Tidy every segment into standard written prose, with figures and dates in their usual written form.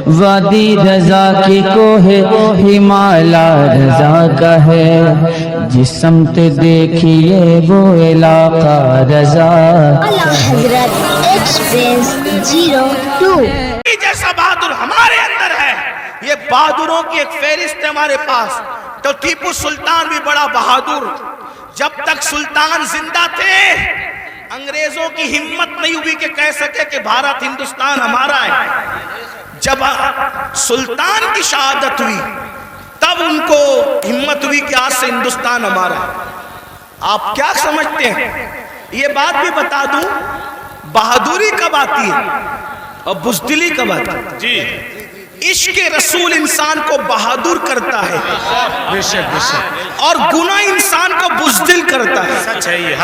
وادی رضا کی کوہ ہمالا رضا کا ہے، جس سمت دیکھیے وہ علاقہ رضا کا ہے۔ حضرت ایکسپریس 02 جیسا بہادر ہمارے اندر ہے، یہ بہادروں کی ایک فہرست ہے ہمارے پاس۔ تو ٹیپو سلطان بھی بڑا بہادر، جب تک سلطان زندہ تھے انگریزوں کی ہمت نہیں ہوئی کہ کہہ سکے کہ بھارت ہندوستان ہمارا ہے۔ جب سلطان کی شہادت ہوئی تب ان کو ہمت ہوئی کہ آج سے ہندوستان ہمارا ہے۔ آپ کیا سمجھتے ہیں؟ یہ بات بھی بتا دوں، بہادری کب آتی ہے اور بزدلی کب آتی ہے؟ جی، عشق رسول انسان کو بہادر کرتا ہے اور گناہ انسان کو بزدل کرتا ہے۔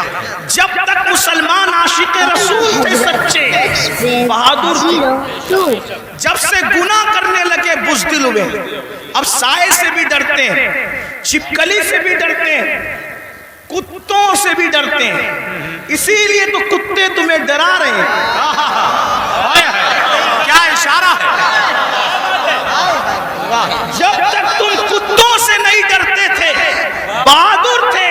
جب تک مسلمان عاشق رسول تھے سچے بہادر تھے، جب سے گناہ کرنے لگے بزدل ہوئے۔ اب سائے سے بھی ڈرتے ہیں، چھپکلی سے بھی ڈرتے ہیں، کتوں سے بھی ڈرتے ہیں، اسی لیے تو کتے تمہیں ڈرا رہے ہیں۔ کیا اشارہ ہے؟ جب تک تم کتوں سے نہیں ڈرتے تھے بہادر تھے،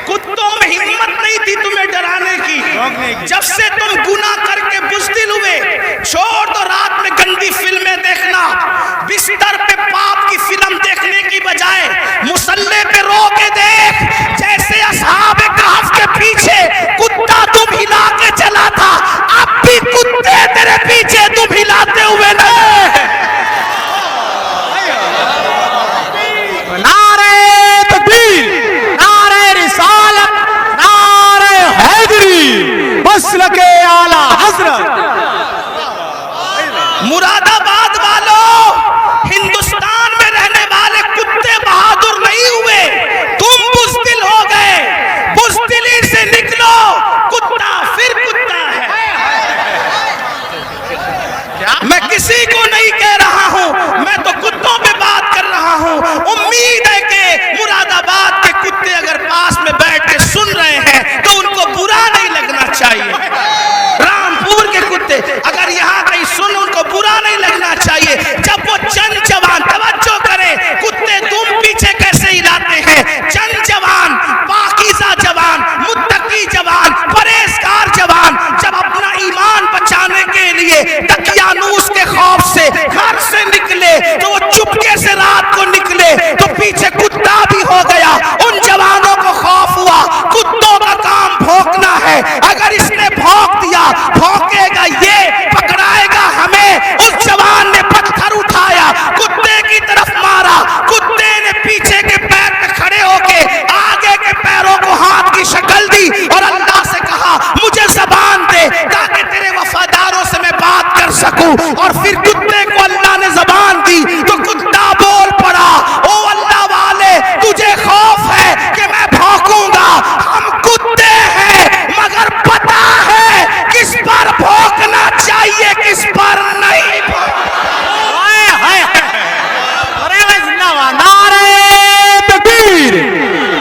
کتوں میں ہمت نہیں تھی تمہیں ڈرانے کی۔ جب سے تم گناہ کر کے بزدل ہوئے، چھوڑ دو رات میں گندی فلمیں دیکھنا، بستر پہ پاپ کی فلم دیکھنے کی بجائے مصلے پہ رو کے دیکھ، جیسے اصحاب کہف کے پیچھے کتا تم ہلا کے چلا تھا، اب بھی کتے تیرے پیچھے تم ہلاتے ہوئے نہیں۔ مسلک اعلی حضرت مراد آباد والوں، ہندوستان میں رہنے والے کتے بہادر نہیں ہوئے، تم بزدل ہو گئے۔ بزدلی سے نکلو، کتا پھر کتا ہے۔ میں کسی کو نہیں کہہ رہا ہوں، میں تو کتوں پہ بات کر رہا ہوں۔ امید ہے کہ مراد آباد کے کتے اگر پاس میں بیٹھ کے سن رہے ہیں تو ان کو برا نہیں لگنا چاہیے۔ رامپور کے کتے اگر یہاں کہیں سن، ان کو برا نہیں لگنا چاہیے۔ جب وہ چند جوان، توجہ کریں، کتے تم پیچھے کیسے ہلاتے ہیں؟ چند جوان، پاکیزہ جوان، متقی جوان، پرہیزگار جوان جب اپنا ایمان بچانے کے لیے دقیانوس کے خوف سے گھر سے نکلے تو وہ چپکے سے رات کو نکلے تو پیچھے کتا بھی ہو گیا۔ ان جوانوں کو خوف ہوا، کتوں کا کام بھونکنا ہے، اگر اس نے بھونک دیا بھونکے گا یہ، پکڑائے گا ہمیں۔ اس جوان نے پتھر اٹھایا، کتے کی طرف مارا، کتے نے پیچھے کے پیر پہ کھڑے ہو کے آگے کے پیروں کو ہاتھ کی شکل دی اور اللہ سے کہا مجھے زبان دے تاکہ تیرے وفاداروں سے میں بات کر سکوں۔ اور پھر کتے کو اللہ نے زبان دی تو کتا بول پڑا، او اللہ والے تجھے خوف ہے کہ میں بھونکوں گا؟ ہم کتے ہیں مگر پتا ہے کس پر بھونکنا چاہیے کس پر نہیں۔ نعرہ تکبیر،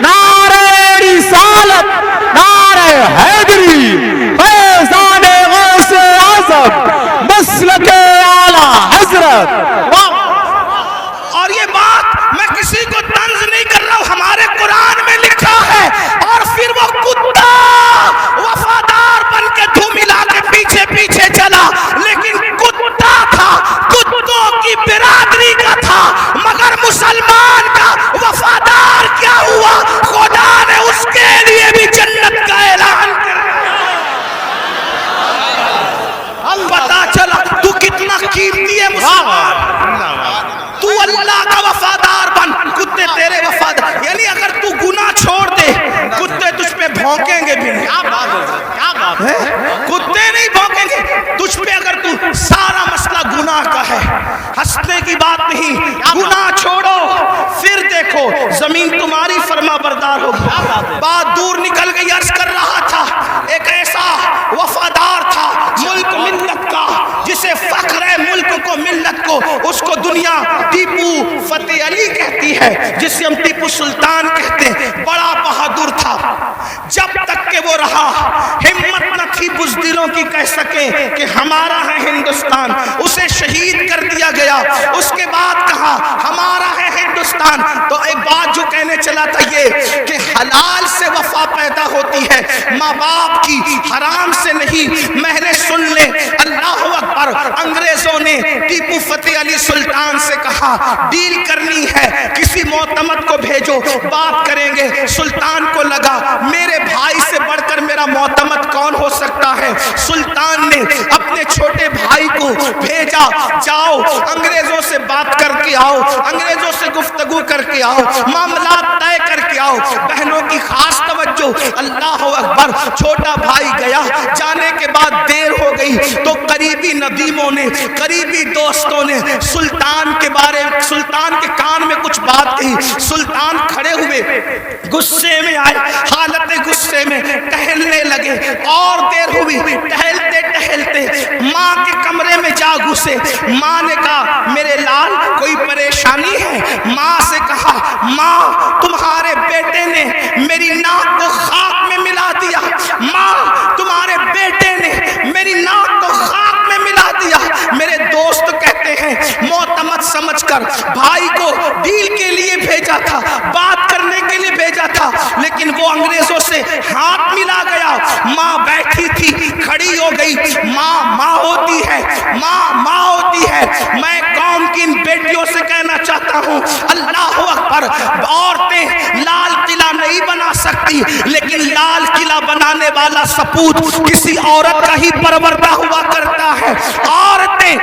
نعرہ رسالت، نعرہ حیدری، فیضان غوث اعظم، مسلک اعلی حضرت۔ اور یہ بات میں کسی کو طنز نہیں کر رہا ہوں، ہمارے قرآن میں لکھا ہے۔ اور پھر وہ کتا وفادار بن کے دھو ملا کے پیچھے پیچھے چلا، لیکن کتا تھا، کتوں کی برادری کا تھا، مگر مسلمان کا وفادار کیا ہوا؟ خدا نے اس کے لیے بھی جنت کا اعلان کر دیا۔ پتا چلا تو کتنا قیمتی ہے مسلمان، تو اللہ کا وفادار بن، کتے تیرے وفادار۔ یعنی اگر تو گناہ چھوڑ دے کتے تجھ پہ بھونکیں گے بھی نہیں۔ کتے نہیں بھونکیں گے تجھ پہ اگر تو سارا مسئلہ گناہ کا ہے۔ ہنسنے کی بات نہیں، گناہ چھوڑو پھر دیکھو زمین تمہاری فرما بردار ہوگی۔ بات دور نکل گئی، عرض کر رہا تھا ایک ایسا وفادار تھا ملک ملت کا جسے فخر ہے ملک کو ملت کو، اس کو دنیا ٹیپو فتح علی کہتی ہے، جسے ہم ٹیپو سلطان کہتے ہیں۔ بڑا بہادر تھا، جب تک کہ وہ رہا ہمت نہ تھی بزدلوں کی کہہ سکیں کہ ہمارا ہے ہندوستان، اسے شہید کر دیا گیا، اس کے بعد کہا ہمارا ہے ہندوستان۔ تو ایک بات جو کہنے چلا تھا یہ کہ حلال سے وفا پیدا ہوتی ہے، ماں باپ کی، حرام سے نہیں۔ میں نے سن لے، اللہ اکبر، انگریزوں نے ٹیپو فتح علی سلطان سے کہا ڈیل کرنی ہے، کسی معتمد کو بھیجو، بات کریں گے۔ سلطان کو لگا میرے بھائی سے بڑھ کر میرا معتمد کون ہو سکتا ہے۔ سلطان نے اپنے چھوٹے بھائی کو بھیجا، جاؤ انگریزوں سے بات کر کے آؤ، انگریزوں سے گفتگو کر کے آؤ، معاملات طے کر کے آؤ۔ بہنوں کی خاص توجہ، اللہ اکبر۔ چھوٹا بھائی گیا، جانے کے بعد دیر ہو گئی تو قریبی ندیموں نے، قریبی دوستوں نے سلطان کے بارے، سلطان کے کان میں کچھ بات کہی۔ سلطان کھڑے ہوئے، غصے میں آئے، حالت غصے میں ٹہلنے لگے، اور دیر ہوئی، ٹہلتے ٹہلتے ماں کے کمرے میں جا گھسے۔ ماں نے کہا میرے لال کوئی پریشانی ہے؟ ماں سے کہا ماں تمہارے بیٹے نے میری ناک کو خاک میں ملا دیا، ماں تمہارے بیٹے نے میری ناک کو خاک میں ملا دیا۔ میرے دوست کہتے ہیں معتمد سمجھ کر بھائی کو ڈیل کے لیے بھیجا تھا، بات کرنے کے لیے بھیجا تھا، لیکن وہ انگریزوں سے ہاتھ ملا گیا۔ ماں بیٹھی تھی، کھڑی ہو گئی۔ ماں ماں ہوتی ہے، ماں ماں ہوتی ہے۔ میں قوم کی ان بیٹیوں سے کہنا چاہتا ہوں اللہ اکبر، عورتیں لال قلعہ نہیں بنا سکتی، لیکن لال قلعہ بنانے والا سپوت کسی عورت کا ہی پروردہ ہوا کرتا ہے۔ عورتیں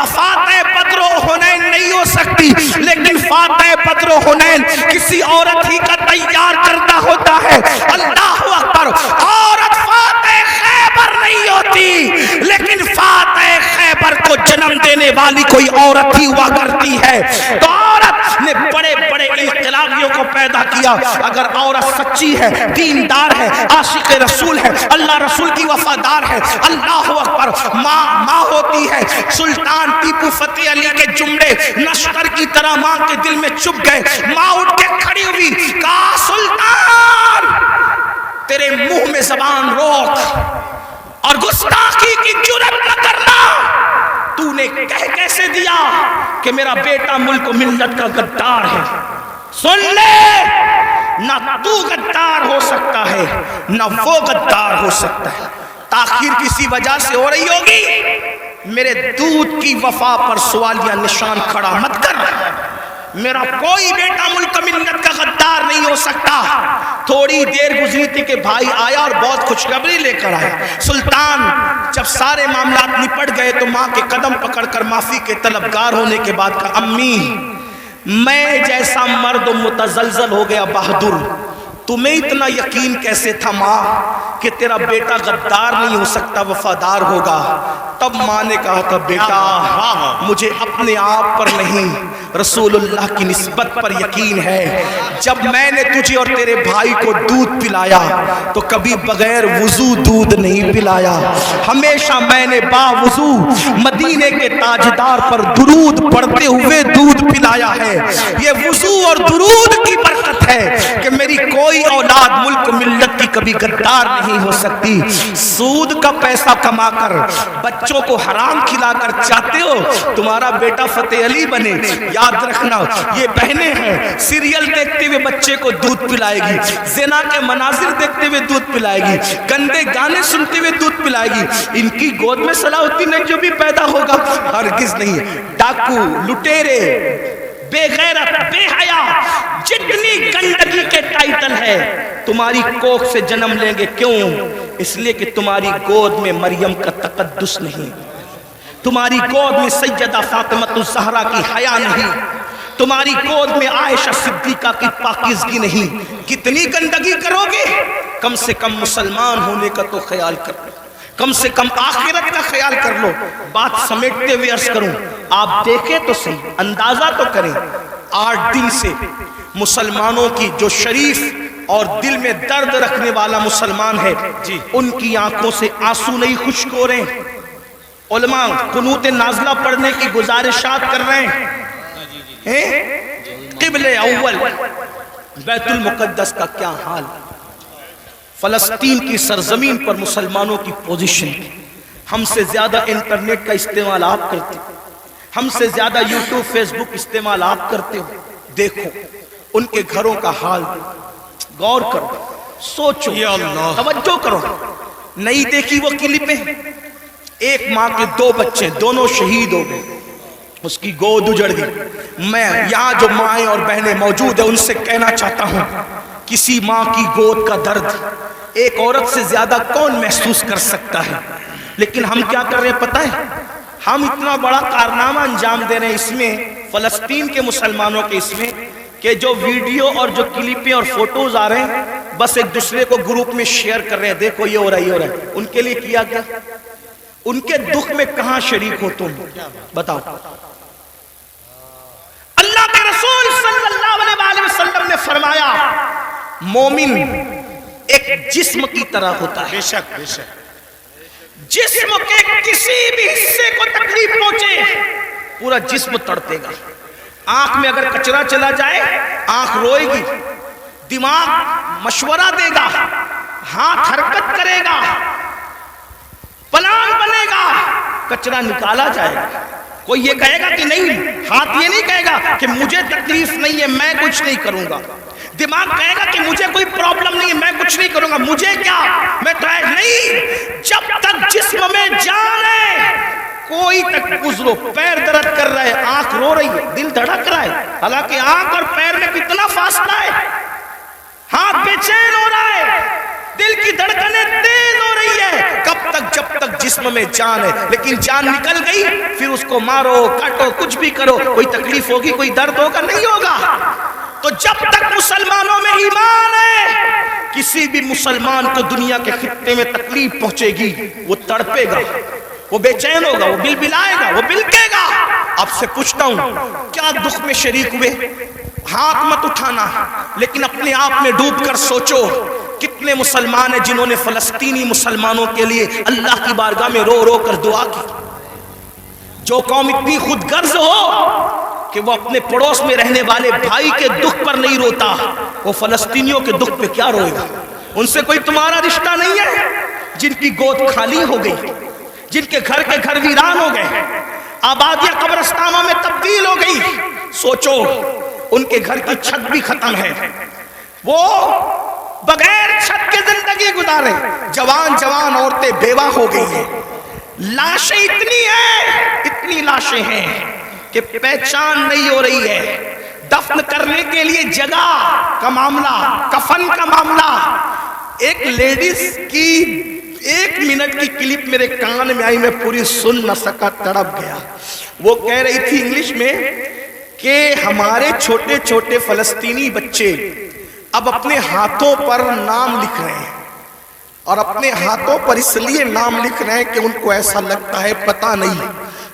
فاتح بدر و حنین نہیں ہو سکتی، لیکن فاتح بدر و حنین کسی عورت ہی کا تیار کرتا ہوتا ہے۔ اللہ اکبر، عورت فاتح خیبر نہیں ہوتی، لیکن فاتح خیبر کو جنم دینے والی کوئی عورت ہی ہوا کرتی ہے۔ تو عورت نے بڑے بڑے انقلابیوں کو پیدا کیا۔ اگر عورت سچی ہے، دیندار ہے، عاشق رسول ہے، اللہ رسول کی وفادار ہے، اللہ اکبر، ماں ماں ہوتی ہے۔ سلطان ٹیپو فتح علی کے جملے نشتر کی طرح ماں کے دل میں چپ گئے۔ ماں اٹھ کے کھڑی ہوئی، کہا سلطان تیرے منہ میں زبان روک اور گستاخی کی جرات نہ کرنا۔ تو نے کہہ کیسے دیا کہ میرا بیٹا ملک و ملت کا غدار ہے؟ سن لے، نہ تو غدار ہو سکتا ہے، نہ وہ غدار ہو سکتا ہے۔ تاخیر کسی وجہ سے ہو رہی ہوگی، میرے دودھ کی وفا پر سوالیہ نشان کھڑا مت کر۔ میرا کوئی بیٹا ملک ملت کا غدار نہیں ہو سکتا۔ تھوڑی دیر گزری تھی کہ بھائی آیا اور بہت خوشخبری لے کر آیا۔ سلطان جب سارے معاملات نپٹ گئے تو ماں کے قدم پکڑ کر معافی کے طلبگار ہونے کے بعد کہا امی میں جیسا مرد متزلزل ہو گیا بہادر، تمہیں اتنا یقین کیسے تھا ماں کہ تیرا بیٹا غدار نہیں ہو سکتا، وفادار ہوگا؟ تب ماں نے کہا تھا بیٹا مجھے اپنے آپ پر نہیں رسول اللہ کی نسبت پر یقین ہے۔ جب میں نے تجھے اور تیرے بھائی کو دودھ پلایا تو کبھی بغیر وضو دودھ نہیں پلایا، ہمیشہ میں نے با وضو مدینے کے تاجدار پر درود پڑھتے ہوئے دودھ پلایا ہے۔ یہ وضو اور درود کی برکت ہے کہ میری کوئی اولاد ملک ملت کی کبھی غدار نہیں ہو سکتی۔ سود کا پیسہ کما کر بچوں کو حرام کھلا کر چاہتے ہو تمہارا بیٹا فتح علی بنے؟ یاد رکھنا یہ بہنیں ہیں، سیریل دیکھتے ہوئے بچے کو دودھ پلائے گی، زنا کے مناظر دیکھتے ہوئے دودھ پلائے گی، گندے گانے سنتے ہوئے دودھ پلائے گی۔ ان کی گود میں صلاح الدین ایوبی جو بھی پیدا ہوگا ہرگز نہیں۔ ڈاکو، لٹیرے، بے غیرت، بے حیا، جتنی گندگی کے ٹائٹل ہے تمہاری کوکھ سے جنم لیں گے۔ کیوں؟ اس لیے کہ تمہاری گود میں مریم کا تقدس نہیں، تمہاری گود میں سیدہ فاطمہ الزہرا کی حیا نہیں، تمہاری گود میں عائشہ صدیقہ کی پاکیزگی نہیں۔ کتنی گندگی کرو گے؟ کم سے کم مسلمان ہونے کا تو خیال کر لو، کم سے کم آخرت کا خیال کر لو۔ بات سمیٹتے ہوئے عرض کروں، آپ دیکھیں تو صحیح، اندازہ تو کریں، 8 دن سے مسلمانوں کی جو شریف اور دل میں درد رکھنے والا مسلمان ہے ان کی آنکھوں سے آنسو نہیں خشک ہو رہے ہیں۔ علماء قنوت نازلہ پڑھنے کی گزارشات کر رہے ہیں۔ قبلہ اول بیت المقدس کا کیا حال؟ فلسطین کی سرزمین پر مسلمانوں کی پوزیشن کی. ہم سے زیادہ انٹرنیٹ کا استعمال آپ کرتے ہو, ہم سے زیادہ یوٹیوب فیس بک استعمال آپ کرتے ہو. دیکھو ان کے گھروں کا حال, غور کرو, سوچو, توجہ کرو. نہیں دیکھی وہ کلپیں؟ ایک ماں کے 2 بچے, دونوں شہید ہو گئے, اس کی گود اجڑ گئی. میں یہاں جو مائیں اور بہنیں موجود ہیں ان سے کہنا چاہتا ہوں, کسی ماں کی گود کا درد ایک عورت سے زیادہ کون محسوس کر سکتا ہے؟ لیکن ہم کیا کر رہے ہیں پتہ ہے؟ ہم اتنا بڑا کارنامہ انجام دے رہے ہیں اس میں, فلسطین کے مسلمانوں کے اس میں, کہ جو ویڈیو اور جو کلپیں اور فوٹوز آ رہے ہیں بس ایک دوسرے کو گروپ میں شیئر کر رہے ہیں, دیکھو یہ ہو رہا ہے, یہ ہو رہا ہے. ان کے لیے کیا کیا؟ ان کے دکھ میں کہاں شریک ہو تم؟ بتاؤ. اللہ کے رسول صلی اللہ علیہ وسلم نے فرمایا مومن ایک جسم کی طرح ہوتا ہے. جسم کے کسی بھی حصے کو تکلیف پہنچے پورا جسم تڑپے گا. آنکھ میں اگر کچرا چلا جائے آنکھ روئے گی, دماغ مشورہ دے گا, ہاتھ حرکت کرے گا, پلان بنے گا, کچرا نکالا جائے گا. کوئی یہ کہے گا کہ نہیں, ہاتھ یہ نہیں کہے گا کہ مجھے تکلیف نہیں ہے میں کچھ نہیں کروں گا. دماغ کہے گا کہ مجھے کوئی پرابلم نہیں ہے میں کچھ نہیں کروں گا, مجھے کیا, میں ٹائر نہیں. جب تک جسم میں جان ہے کوئی تک گزرو, پیر درد کر رہا ہے, آنکھ رو رہی ہے, دل دھڑک رہا ہے, حالانکہ آنکھ اور پیر میں کتنا فاصلہ ہے, ہاتھ بے چین ہو رہا ہے, دل کی دھڑکنیں تیز ہو رہی ہے. کب تک؟ جب تک جسم میں جان ہے. لیکن جان نکل گئی پھر اس کو مارو کاٹو کچھ بھی کرو, کوئی تکلیف ہوگی, کوئی درد ہوگا, نہیں ہوگا. تو جب تک مسلمانوں میں ایمان ہے کسی بھی مسلمان کو دنیا کے خطے میں تکلیف پہنچے گی وہ تڑپے گا, وہ بے چین ہوگا, وہ بل بلائے گا, وہ بلکے گا. آپ سے پوچھتا ہوں کیا دکھ میں شریک ہوئے؟ ہاتھ مت اٹھانا, لیکن اپنے آپ میں ڈوب کر سوچو کتنے مسلمان ہیں جنہوں نے فلسطینی مسلمانوں کے لیے اللہ کی بارگاہ میں رو رو کر دعا کی. جو قوم اتنی خود غرض ہو کہ وہ اپنے پڑوس میں رہنے والے بھائی کے دکھ پر نہیں روتا, وہ فلسطینیوں کے دکھ پہ کیا روئے گا؟ ان سے کوئی تمہارا رشتہ نہیں ہے. جن کی گود خالی ہو گئی, جن کے گھر ویران ہو گئے, آبادیاں قبرستانوں میں تبدیل ہو گئی, سوچو ان کے گھر کی چھت بھی ختم ہے, وہ بغیر چھت کے زندگی گزارے. جوان جوان عورتیں بیوہ ہو گئی ہیں, لاشیں اتنی لاشیں ہیں کہ پہچان نہیں ہو رہی ہے. دفن کرنے کے لیے جگہ کا معاملہ, کفن کا معاملہ. ایک لیڈیز کی 1 منٹ کی کلپ میرے کان میں آئی, میں پوری سن نہ سکا, تڑپ گیا. وہ کہہ رہی تھی انگلش میں کہ ہمارے چھوٹے چھوٹے فلسطینی بچے اب اپنے ہاتھوں پر نام لکھ رہے ہیں, اور اپنے ہاتھوں پر اس لیے نام لکھ رہے ہیں کہ ان کو ایسا لگتا ہے پتہ نہیں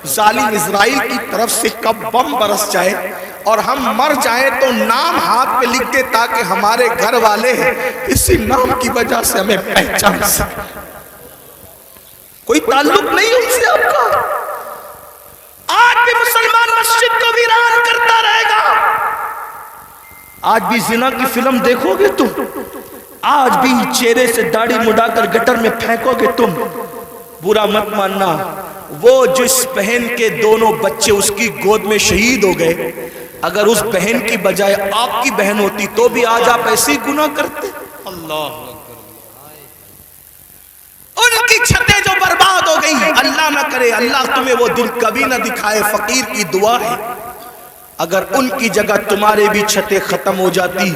ظالم اسرائیل کی طرف سے کب بم برس جائے اور ہم مر جائیں تو نام ہاتھ پہ لکھ دے تاکہ ہمارے گھر والے اسی نام کی وجہ سے ہمیں پہچان سکیں. کوئی تعلق نہیں ان سے آپ کا. آج بھی مسلمان مسجد کو ویران کرتا رہے گا. آج بھی زنا کی فلم دیکھو گے تم, آج بھی چہرے سے داڑھی مڈا کر گٹر میں پھینکو گے تم. برا مت ماننا, وہ جس بہن کے 2 بچے اس کی گود میں شہید ہو گئے, اگر اس بہن کی بجائے آپ کی بہن ہوتی تو بھی آج آپ ایسی گناہ کرتے. اللہ ان کی چھتیں جو برباد ہو گئی, اللہ نہ کرے, اللہ تمہیں وہ دن کبھی نہ دکھائے, فقیر کی دعا ہے. اگر ان کی جگہ تمہارے بھی چھتیں ختم ہو جاتی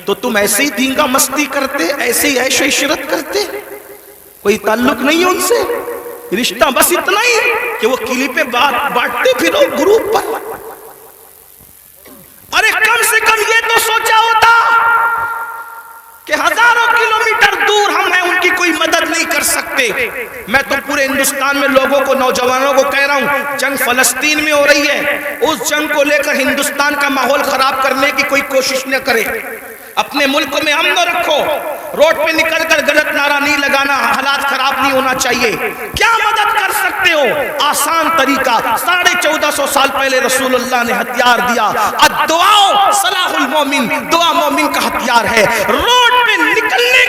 تو تم ایسے ہی دینگا مستی کرتے, ایسے ہی عیش و عشرت کرتے. کوئی تعلق نہیں ان سے, رشتہ بس اتنا ہی کہ وہ کلپیں بانٹتے پھرو گروپ پر. ارے کم سے کم یہ تو سوچا ہوتا کہ ہزاروں کلومیٹر دور ہم ہیں, ان کی کوئی مدد نہیں کر سکتے. میں تو پورے ہندوستان میں لوگوں کو, نوجوانوں کو کہہ رہا ہوں, جنگ فلسطین میں ہو رہی ہے, اس جنگ کو لے کر ہندوستان کا ماحول خراب کرنے کی کوئی کوشش نہ کرے. اپنے ملک میں امن رکھو, روڈ پہ نکل کر غلط نعرہ نہیں لگانا, حالات خراب نہیں ہونا چاہیے. کیا مدد کر سکتے ہو؟ آسان طریقہ, 1450 سال پہلے رسول اللہ نے ہتھیار دیا, الدعاء صلاح المومن, دعا مومن کا ہتھیار ہے. روڈ پہ نکلنے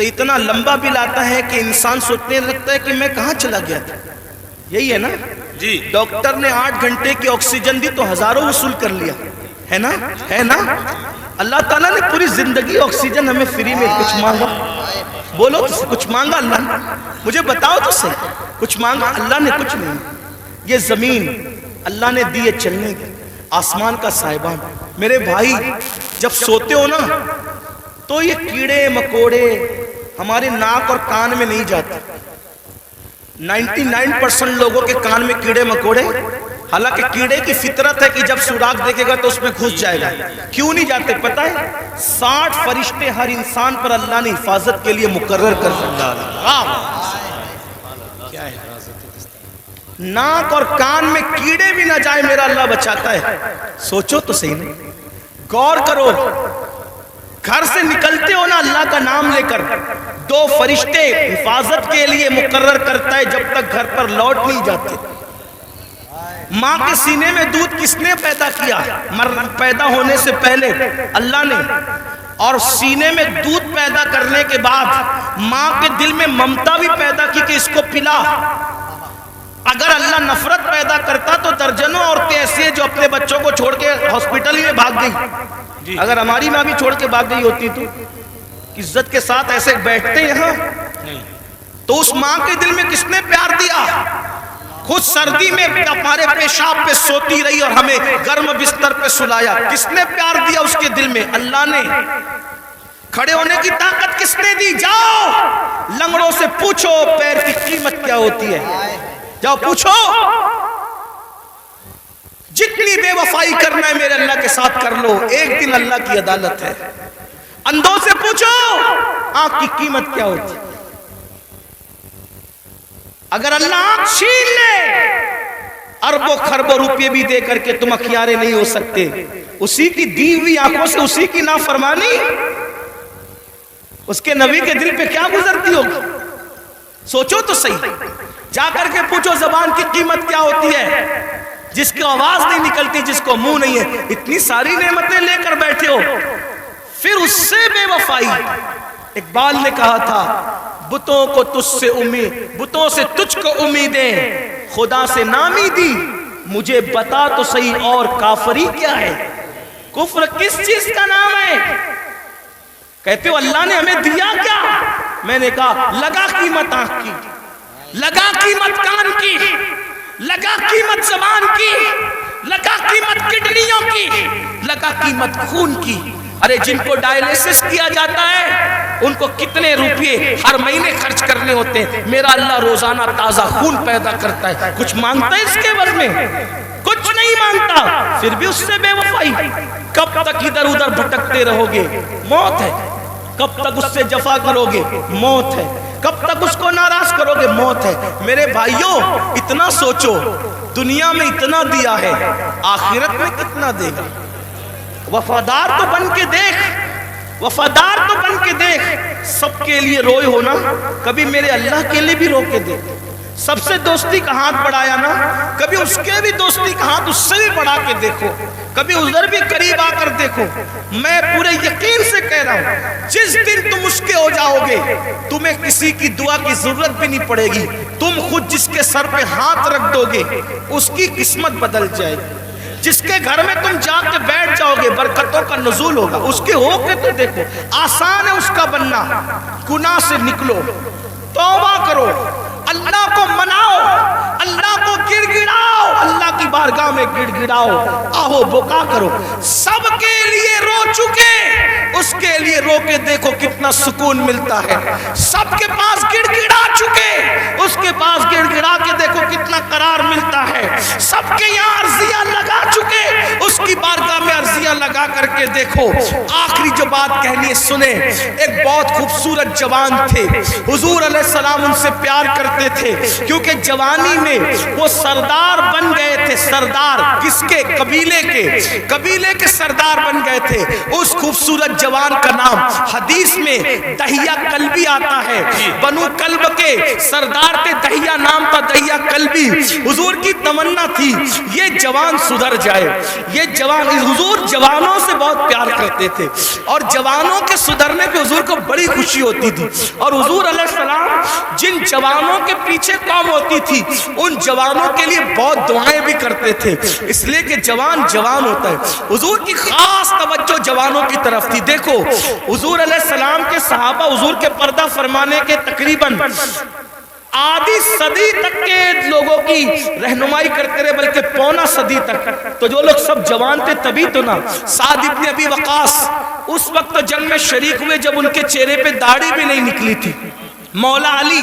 تو اتنا لمبا بل آتا ہے کہ انسان سوچنے لگتا ہے کہ میں کہاں چلا گیا تھا. یہی ہے نا جی. ڈاکٹر نے 8 گھنٹے کی آکسیجن دی تو ہزاروں وصول کر لیا ہے نا, ہے نا. اللہ تعالیٰ نے پوری زندگی آکسیجن ہمیں فری میں. کچھ مانگا؟ بولو تو کچھ مانگا اللہ نے؟ مجھے بتاؤ تو صحیح, کچھ مانگا اللہ نے؟ کچھ نہیں. یہ زمین اللہ نے دی ہے چلنے کی, آسمان کا صاحبان. میرے بھائی جب سوتے ہو نا تو یہ کیڑے مکوڑے ہمارے ناک اور کان میں نہیں جاتے. 99% لوگوں کے کان میں کیڑے مکوڑے, حالانکہ کیڑے کی فطرت ہے کہ جب سوراخ دیکھے گا تو اس میں گھس جائے گا. کیوں نہیں جاتے پتہ ہے؟ 60 فرشتے ہر انسان پر اللہ نے حفاظت کے لیے مقرر کر رکھا. ناک اور کان میں کیڑے بھی نہ جائے میرا اللہ بچاتا ہے. سوچو تو صحیح نہیں, غور کرو. گھر سے نکلتے ہو نا اللہ کا نام لے کر, 2 فرشتے حفاظت کے لیے مقرر کرتا ہے جب تک گھر پر لوٹ نہیں جاتے. ماں کے سینے میں دودھ کس نے پیدا کیا؟ پیدا ہونے سے پہلے اللہ نے. اور سینے میں دودھ پیدا کرنے کے بعد ماں کے دل میں ممتا بھی پیدا کی کہ اس کو پلا. اگر اللہ نفرت پیدا کرتا تو درجنوں عورتیں ایسی ہیں جو اپنے بچوں کو چھوڑ کے ہاسپٹل ہی میں بھاگ گئی. اگر ہماری ماں بھی چھوڑ کے بھاگ گئی ہوتی تو عزت کے ساتھ ایسے بیٹھتے یہاں. تو اس ماں کے دل میں کس نے پیار دیا؟ خود سردی میں ہمارے پیشاب پہ سوتی رہی اور ہمیں گرم بستر پہ سلایا. کس نے پیار دیا اس کے دل میں؟ اللہ نے. کھڑے ہونے کی طاقت کس نے دی؟ جاؤ لنگڑوں سے پوچھو پیر کی قیمت کیا ہوتی ہے. جاؤ پوچھو. جتنی بے وفائی کرنا ہے میرے اللہ کے ساتھ کر لو, ایک دن اللہ کی عدالت ہے. اندھوں سے پوچھو آنکھ کی قیمت کیا ہوتی ہے. اگر اللہ آنکھ چھین لے اربوں خربوں روپے بھی دے کر کے تم اخیارے نہیں ہو سکتے. اسی کی دی ہوئی آنکھوں سے اسی کی نافرمانی اس کے نبی کے دل پہ کیا گزرتی ہوگی؟ سوچو تو صحیح. جا کر کے پوچھو زبان کی قیمت کیا ہوتی ہے, جس کی آواز نہیں نکلتی, جس کو منہ نہیں ہے. اتنی ساری نعمتیں لے کر بیٹھے ہو, پھر اس سے بے وفائی. اقبال نے کہا تھا بتوں کو تجھ سے امید, بتوں سے تجھ کو امیدیں, خدا سے نامی دی, مجھے بتا تو صحیح اور کافری کیا ہے. کفر کس چیز کا نام ہے؟ کہتے ہو اللہ نے ہمیں دیا کیا؟ میں نے کہا لگا قیمت آنکھ کی, لگا قیمت کان کی, لگا قیمت زبان کی, لگا قیمت کڈنیوں کی, لگا قیمت خون کی. ارے جن کو ڈائلیسس کیا جاتا ہے ان کو کتنے روپے ہر مہینے خرچ کرنے ہوتے ہیں. میرا اللہ روزانہ تازہ خون پیدا کرتا ہے. کچھ مانگتا ہے اس کے بدلے میں؟ کچھ نہیں مانگتا, پھر بھی اس سے بے وفائی. کب تک ادھر ادھر بھٹکتے رہو گے؟ موت ہے. کب تک اس سے جفا کرو گے؟ موت ہے. کب تک اس کو ناراض کرو گے؟ موت ہے. میرے بھائیوں اتنا سوچو, دنیا میں اتنا دیا ہے, آخرت میں کتنا دے گا؟ وفادار تو بن کے دیکھ, وفادار تو بن کے دیکھ. سب کے لیے روئے ہونا, کبھی میرے اللہ کے لیے بھی رو کے دیکھ. سب سے دوستی کا ہاتھ بڑھایا نا, کبھی اس کے بھی دوستی کا ہاتھ اس سے بھی بڑھا کے دیکھو. کبھی ادھر بھی قریب آ کر دیکھو. میں پورے یقین سے کہہ رہا ہوں جس دن تم اس کے ہو جاؤ گے تمہیں کسی کی دعا کی ضرورت بھی نہیں پڑے گی. تم خود جس کے سر پہ ہاتھ رکھ دو گے اس کی قسمت بدل جائے گی. جس کے گھر میں تم جا کے بیٹھ جاؤ گے برکتوں کا نزول ہوگا. اس کے ہو کے تو دیکھو, آسان ہے اس کا بننا. گناہ سے نکلو, توبہ کرو, اللہ کو مناؤ, اللہ کو گڑ گڑاؤ, اللہ کی بارگاہ میں گڑ گڑاؤ, آہو بکا کرو. سب کے لیے رو چکے, اس کے لیے رو کے دیکھو کتنا سکون ملتا ہے. سب کے پاس گڑ گڑا چکے, اس کے پاس گڑ گڑا کے دیکھو کتنا قرار ملتا ہے. سب کے یہاں عرضیاں لگا چکے, اس کی بارگاہ میں عرضیاں لگا کر کے دیکھو. آخری جو بات کہنی ہے سنیں. ایک بہت خوبصورت جوان تھے, حضور علیہ السلام ان سے پیار کرتے تھے کیونکہ جوانی میں وہ سردار بن گئے تھے. سردار کس کے؟ قبیلے کے, قبیلے کے سردار بن گئے تھے. اس خوبصورت جوان کا نام حدیث میں دہیہ کلبی آتا ہے. بنو کلب کے سردار سردار تھے، دہیا نام تھا، دہیا کلبی. حضور کی تمنا تھی یہ جوان سدھر جائے. یہ جوان، حضور جوانوں سے بہت پیار کرتے تھے اور جوانوں کے سدھرنے پہ حضور کو بڑی خوشی ہوتی تھی. اور حضور علیہ السلام جن جوانوں کے پیچھے قوم ہوتی تھی ان جوانوں کے لیے بہت دعائیں بھی کرتے تھے، اس لیے کہ جوان جوان ہوتا ہے. حضور کی خاص توجہ جوانوں کی طرف تھی. دیکھو حضور علیہ السلام کے صحابہ حضور کے پردہ فرمانے کے تقریباً آدھی صدی تک کے لوگوں کی رہنمائی کرتے رہے، بلکہ پونا صدی تک. تو جو لوگ سب جوان تھے تبھی تو نا سعد ابن ابی وقاص اس وقت جنگ میں شریک ہوئے جب ان کے چہرے پہ داڑھی بھی نہیں نکلی تھی. مولا علی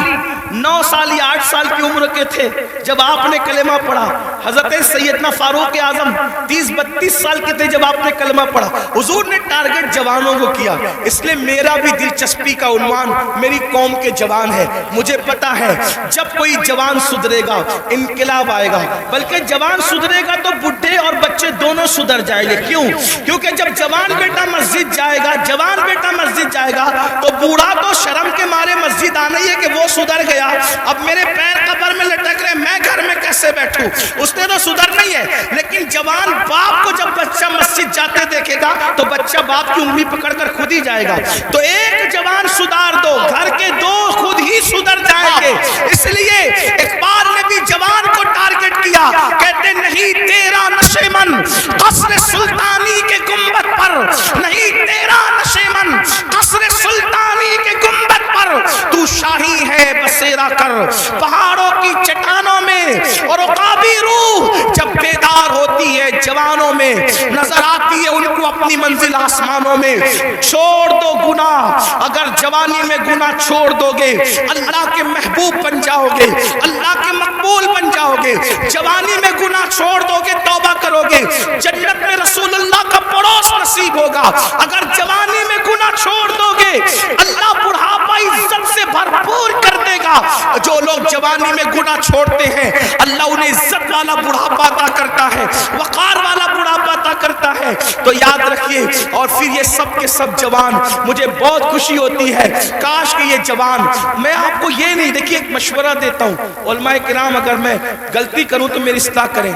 9 سال یا 8 سال کی عمر کے تھے جب آپ نے کلمہ پڑھا. حضرت سیدنا فاروق اعظم 30-32 سال کے تھے جب آپ نے کلمہ پڑھا. حضور نے ٹارگٹ جوانوں کو کیا، اس لیے میرا بھی دلچسپی کا عنوان میری قوم کے جوان ہے. مجھے پتا ہے جب کوئی جوان سدھرے گا انقلاب آئے گا، بلکہ جوان سدھرے گا تو بڈھے اور بچے دونوں سدھر جائیں گے. کیوں؟ کیونکہ جب جوان بیٹا مسجد جائے گا، جوان بیٹا مسجد جائے گا تو بوڑھا تو شرم کے مارے مسجد نہیں ہے کہ وہ سدھر گیا، اب میرے پیر قبر میں لٹک رہے، میں گھر میں کیسے بیٹھوں. اس نے تو سدھر نہیں ہے. لیکن جوان باپ کو جب بچہ مسجد جاتے دیکھے گا تو بچہ باپ کی انگلی پکڑ کر خود ہی جائے گا. تو ایک جوان سدھار دو، گھر کے دو خود ہی سدھر جائیں گے. اس لیے اقبال نے بھی جوان کو ٹارگٹ کیا، کہتے نہیں تیرا نشے من قصر سلطانی کے گنبد پر، نہیں تیرا نشے من قصر سلطانی کے گنبد پر، تو شاہی ہے بسیرا کر پہاڑوں کی چٹانوں میں. اور عقابی روح جب بیدار ہوتی ہے جوانوں میں، نظر آتی ہے ان کو اپنی منزل آسمانوں میں. چھوڑ دو گناہ، اگر جوانی میں گناہ چھوڑ دو گے اللہ کے محبوب بن جاؤ گے، اللہ کے مقبول بن جاؤ گے. جوانی میں گناہ چھوڑ دو گے، توبہ کرو گے، جنت میں رسول اللہ کا پڑوس نصیب ہوگا. اگر جوانی میں گناہ چھوڑ دو گے اللہ بڑھاپا عزت سے بھرپور کر دے گا. جو لوگ جوانی میں گناہ چھوڑتے ہیں اللہ انہیں عزت والا بڑھاپا عطا کرتا ہے، وقار والا بڑھاپا عطا کرتا ہے. تو یاد رکھیے. اور پھر یہ سب کے سب جوان، مجھے بہت خوشی ہوتی ہے کاش کہ یہ جوان، میں آپ کو یہ نہیں، دیکھیے ایک مشورہ دیتا ہوں علماء کرام، اگر میں غلطی کروں تو میری اصلاح کریں.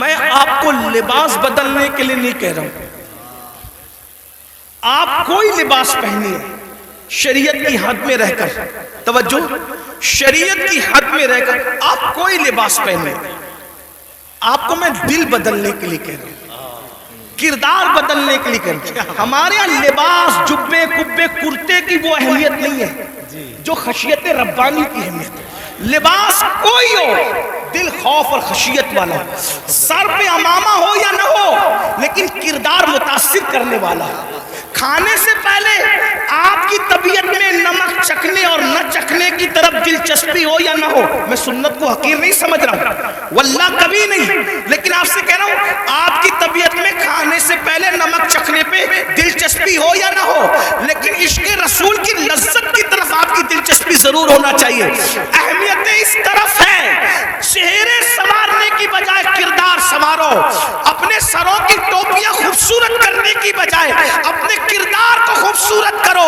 میں آپ کو لباس بدلنے کے لیے نہیں کہہ رہا ہوں. آپ کوئی لباس پہنیے شریعت کی حد میں رہ کر، توجہ، شریعت کی حد میں رہ کر آپ کوئی لباس پہنے. آپ کو میں دل بدلنے کے لیے کہہ رہا ہوں، کردار بدلنے کے لیے کہہ رہا ہوں. ہمارے یہاں لباس جبے کبے کرتے کی وہ اہمیت نہیں ہے جو خشیت ربانی کی اہمیت ہے. لباس کوئی ہو، دل خوف اور خشیت والا ہو، سر پہ امامہ ہو یا نہ ہو، لیکن کردار متاثر کرنے والا ہو. کھانے سے پہلے آپ کی طبیعت میں نمک چکھنے اور نہ چکھنے کی طرف دلچسپی ہو یا نہ ہو. میں سنت کو حقیر نہیں سمجھ رہا واللہ کبھی نہیں، لیکن آپ سے کہہ رہا ہوں آپ کی طبیعت میں کھانے سے پہلے نمک چکھنے پہ دلچسپی ہو یا نہ ہو، لیکن عشق رسول کی لذت کی طرف آپ کی دلچسپی ضرور ہونا چاہیے. اہمیت اس طرف ہے، چہرے سنوارنے کی بجائے کردار سنوارو. اپنے سروں کی ٹوپیاں خوبصورت کرنے کی بجائے اپنے کردار کو خوبصورت کرو.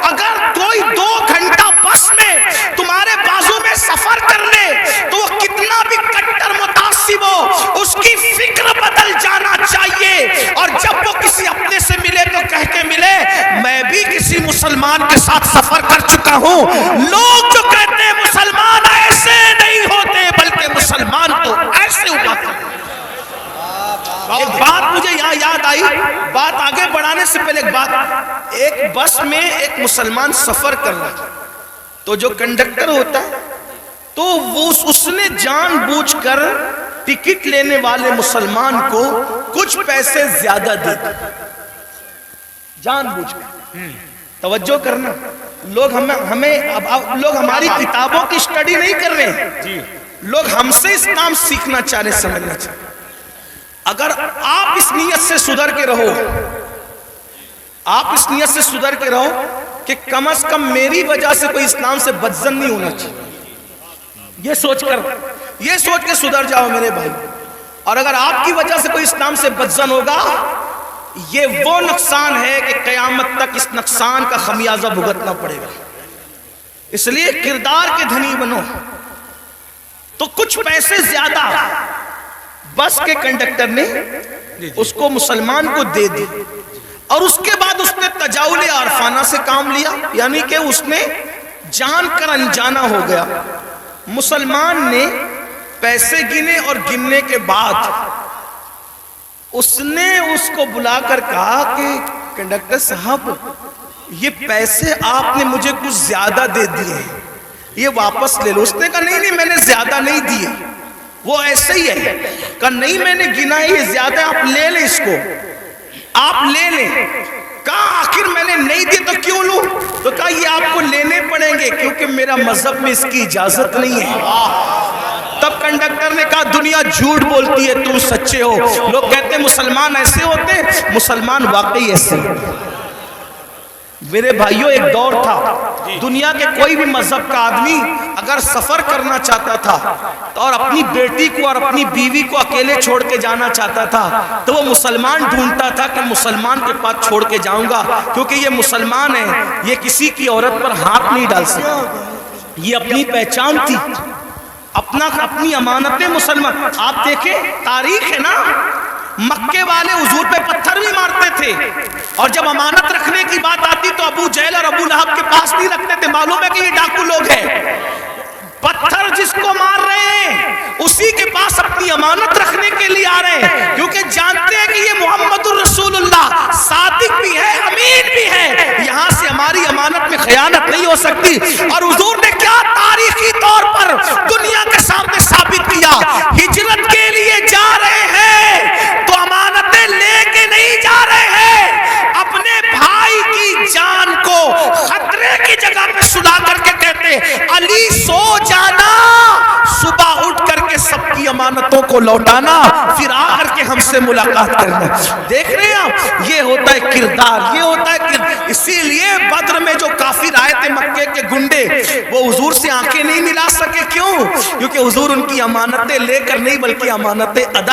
اگر کوئی 2 گھنٹہ بس میں تمہارے بازو میں سفر کر لے تو وہ کتنا بھی کٹر متعصب ہو اس کی فکر بدل جانا چاہیے. اور جب وہ کسی اپنے سے ملے تو کہہ کے ملے میں بھی کسی مسلمان کے ساتھ سفر کر چکا ہوں. لوگ جو کہتے ہیں مسلمان ایسے نہیں ہوتے بلکہ مسلمان تو ایسے ہوتا ہے. ایک بات مجھے یہاں یاد آئی، بات آگے بڑھانے سے پہلے ایک بات. ایک بس میں ایک مسلمان سفر کر رہا تھا تو جو کنڈکٹر ہوتا ہے تو وہ اس نے جان بوجھ کر ٹکٹ لینے والے مسلمان کو کچھ پیسے زیادہ دے دی، جان بوجھ کر. توجہ کرنا، لوگ لوگ ہماری کتابوں کی اسٹڈی نہیں کر رہے ہیں، لوگ ہم سے اسلام سیکھنا چاہ رہے، سمجھنا چاہ رہے. اگر آپ اس نیت سے سدھر کے رہو، آپ اس نیت سے سدھر کے رہو کہ کم از کم میری وجہ سے کوئی اسلام سے بدظن نہیں ہونا چاہیے، یہ سوچ کے سدھر جاؤ میرے بھائی. اور اگر آپ کی وجہ سے کوئی اسلام سے بدظن ہوگا یہ وہ نقصان ہے کہ قیامت تک اس نقصان کا خمیازہ بھگتنا پڑے گا. اس لیے کردار کے دھنی بنو. تو کچھ پیسے زیادہ بس کے کنڈکٹر نے اس کو مسلمان کو دے دی، اور اس کے بعد اس نے تجاول عارفانہ سے کام لیا، یعنی کہ اس نے جان کر انجانا ہو گیا۔ مسلمان نے پیسے گنے اور گننے کے بعد اس نے اس کو بلا کر کہا کہ کنڈکٹر صاحب یہ پیسے آپ نے مجھے کچھ زیادہ دے دیے ہیں، یہ واپس لے لو۔ اس نے کہا نہیں میں نے زیادہ نہیں دیے، وہ ایسے ہی ہے۔ کہا نہیں میں نے گنا ہے، یہ زیادہ، آپ لے لیں اس کو، آپ لے لیں۔ کہا آخر میں نے نہیں دی تو کیوں لوں؟ تو کہا یہ آپ کو لینے پڑیں گے کیونکہ میرا مذہب میں اس کی اجازت نہیں ہے۔ تب کنڈکٹر نے کہا دنیا جھوٹ بولتی ہے، تم سچے ہو۔ لوگ کہتے ہیں مسلمان ایسے ہوتے ہیں، مسلمان واقعی ایسے ہیں۔ میرے بھائیوں ایک دور تھا دنیا کے کوئی بھی مذہب کا آدمی اگر سفر کرنا چاہتا تھا اور اپنی بیٹی کو اور اپنی بیوی کو اکیلے چھوڑ کے جانا چاہتا تھا تو وہ مسلمان ڈھونڈتا تھا کہ مسلمان کے پاس چھوڑ کے جاؤں گا، کیونکہ یہ مسلمان ہے، یہ کسی کی عورت پر ہاتھ نہیں ڈال سکتا، یہ اپنی پہچان تھی، اپنی امانتیں مسلمان۔ آپ دیکھیں تاریخ ہے نا، مکے والے حضور پہ پتھر بھی مارتے تھے، اور جب امانت رکھنے کی بات آتی تو ابو جہل اور ابو لہب کے پاس نہیں رکھتے تھے، معلوم ہے کہ یہ ڈاکو لوگ ہیں۔ پتھر جس کو مار رہے ہیں اسی کے پاس اپنی امانت رکھنے کے لیے آ رہے ہیں، کیونکہ جانتے ہیں کہ یہ محمد الرسول اللہ صادق بھی ہے، امین بھی ہے، یہاں سے ہماری امانت میں خیانت نہیں ہو سکتی۔ اور حضور نے کیا تاریخی طور پر دنیا کے سامنے ثابت کیا، ہجرت کے لیے جا رہے ہیں تو امانتیں لے کے نہیں جا رہے ہیں، اپنے بھائی کی جان کو خطرے کی جگہ پہ سلا کر کے کہتے علی سو جانا، صبح اٹھ کر کے سب کی امانتوں کو لوٹانا، پھر آ کر کے ہم سے ملاقات کرنا۔ دیکھ رہے ہیں آپ، یہ ہوتا ہے کردار، یہ ہوتا ہے کردار۔ اسی لیے بدر میں جو کافر آئے تھے مکے کے گنڈے، وہ حضور سے آنکھیں نہیں ملا سکے، کیوں؟ کیونکہ حضور ان کی امانتیں لے کر نہیں بلکہ امانتیں ادا